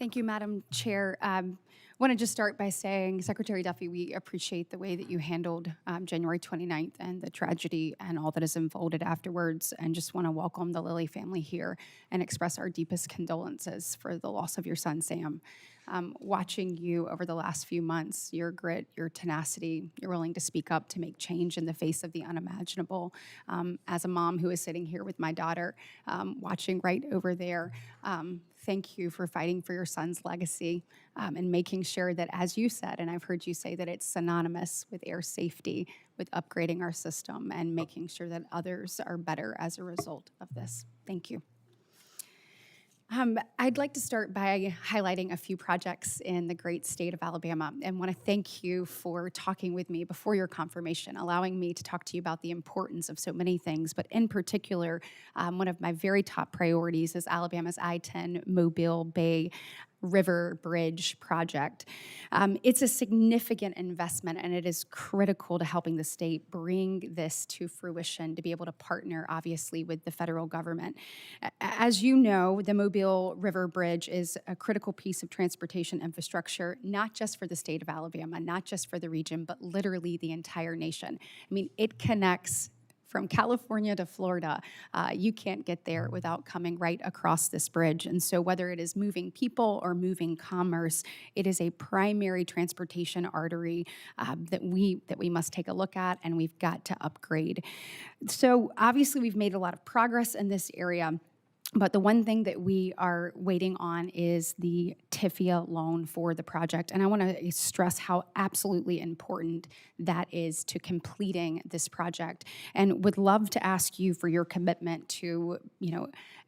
Thank you, Madam Chair. I want to just start by saying, Secretary Duffy, we appreciate the way that you handled January 29th and the tragedy and all that has unfolded afterwards, and just want to welcome the Lilly family here and express our deepest condolences for the loss of your son, Sam. Watching you over the last few months, your grit, your tenacity, you're willing to speak up to make change in the face of the unimaginable. As a mom who is sitting here with my daughter, watching right over there, thank you for fighting for your son's legacy and making sure that, as you said, and I've heard you say that it's synonymous with air safety, with upgrading our system and making sure that others are better as a result of this. Thank you. I'd like to start by highlighting a few projects in the great state of Alabama, and want to thank you for talking with me before your confirmation, allowing me to talk to you about the importance of so many things, but in particular, one of my very top priorities is Alabama's I-10 Mobile Bay River Bridge project. It's a significant investment, and it is critical to helping the state bring this to fruition, to be able to partner, obviously, with the federal government. As you know, the Mobile River Bridge is a critical piece of transportation infrastructure, not just for the state of Alabama, not just for the region, but literally the entire nation. I mean, it connects from California to Florida. You can't get there without coming right across this bridge. And so whether it is moving people or moving commerce, it is a primary transportation artery that we must take a look at, and we've got to upgrade. So obviously we've made a lot of progress in this area. But the one thing that we are waiting on is the TIFIA loan for the project. And I want to stress how absolutely important that is to completing this project. And would love to ask you for your commitment to,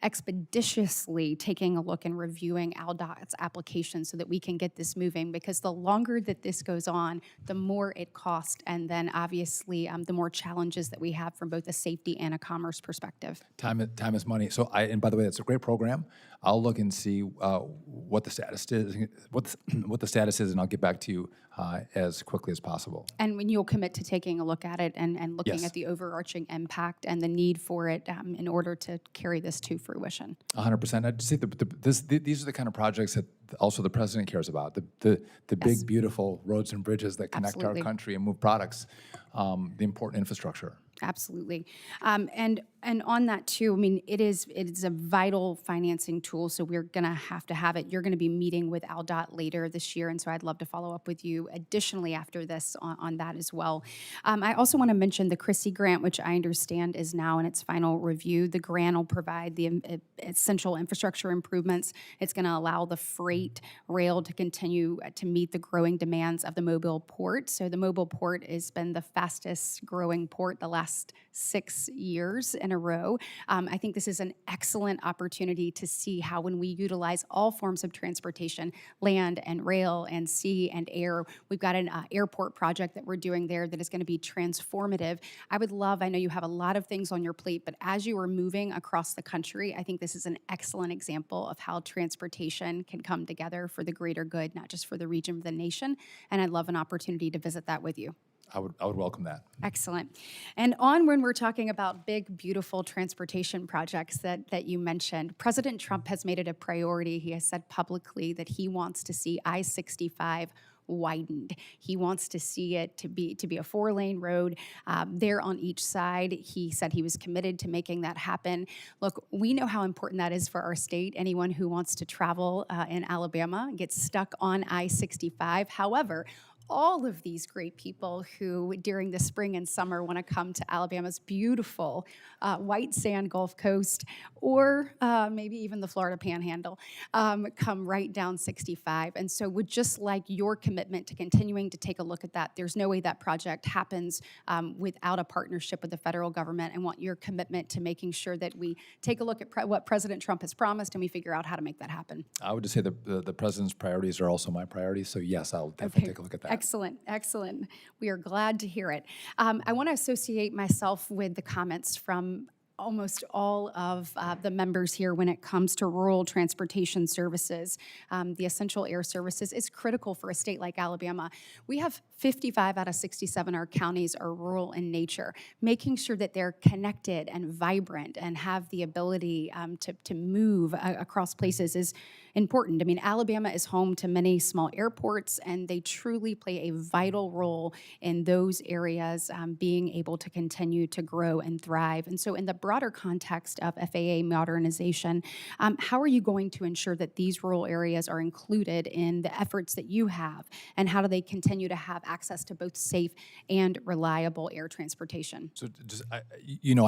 expeditiously taking a look and reviewing ALDOT's application so that we can get this moving, because the longer that this goes on, the more it costs, and then obviously the more challenges that we have from both a safety and a commerce perspective. Time is money. So and by the way, that's a great program. I'll look and see what the status is, what the status is, and I'll get back to you as quickly as possible. And when you'll commit to taking a look at it and looking Yes. at the overarching impact and the need for it in order to carry this to fruition. 100%. I'd say these are the kind of projects that also the president cares about. The Yes. big, beautiful roads and bridges that connect Absolutely. our country and move products, the important infrastructure. Absolutely. And on that too, I mean, it is a vital financing tool, so we're going to have it. You're going to be meeting with ALDOT later this year, and so I'd love to follow up with you additionally after this on that as well. I also want to mention the CRISI grant, which I understand is now in its final review. The grant will provide the essential infrastructure improvements. It's going to allow the freight rail to continue to meet the growing demands of the Mobile port. So the Mobile port has been the fastest growing port the last 6 years in a row. I think this is an excellent opportunity to see how, when we utilize all forms of transportation, land and rail and sea and air, we've got an airport project that we're doing there that is going to be transformative. I know you have a lot of things on your plate, but as you are moving across the country, I think this is an excellent example of how transportation can come together for the greater good, not just for the region, but the nation. And I'd love an opportunity to visit that with you. I would welcome that. Excellent. And on when we're talking about big, beautiful transportation projects that you mentioned, President Trump has made it a priority. He has said publicly that he wants to see I-65 widened. He wants to see it to be a 4-lane road there on each side. He said he was committed to making that happen. Look, we know how important that is for our state. Anyone who wants to travel in Alabama gets stuck on I-65. However, all of these great people who during the spring and summer want to come to Alabama's beautiful white sand Gulf Coast, or maybe even the Florida Panhandle, come right down 65. And so would just like your commitment to continuing to take a look at that. There's no way that project happens without a partnership with the federal government, and want your commitment to making sure that we take a look at what President Trump has promised and we figure out how to make that happen. I would just say the president's priorities are also my priorities, so yes, I'll definitely take a look at that. Excellent, excellent. We are glad to hear it. I want to associate myself with the comments from almost all of the members here when it comes to rural transportation services. The essential air services is critical for a state like Alabama. We have 55 out of 67 our counties are rural in nature. Making sure that they're connected and vibrant and have the ability to move across places is important. I mean, Alabama is home to many small airports, and they truly play a vital role in those areas being able to continue to grow and thrive. And so, in the broader context of FAA modernization, how are you going to ensure that these rural areas are included in the efforts that you have? And how do they continue to have access to both safe and reliable air transportation? So just, I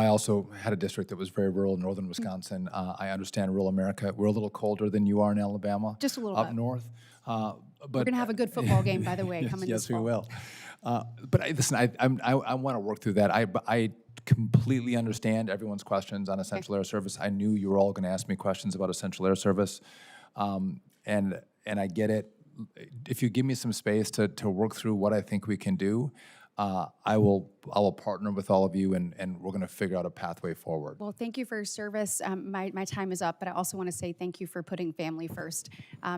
also had a district that was very rural in northern Wisconsin. I understand rural America. We're a little colder than you are in Alabama. Just a little up bit. north. We're But going to have a good football game, by the way, yes, coming this yes, we fall. will. But listen, I want to work through that. I completely understand everyone's questions on essential air service. I knew you were all going to ask me questions about essential air service, and I get it. If you give me some space to work through what I think we can do, I will partner with all of you, and we're going to figure out a pathway forward. Well, thank you for your service. My time is up, but I also want to say thank you for putting family first.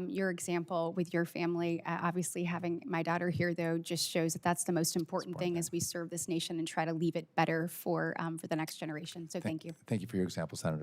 Your example with your family, obviously having my daughter here, though, just shows that that's the most important thing as we serve this nation and try to leave it better for the next generation. So thank you. Thank you for your example, Senator.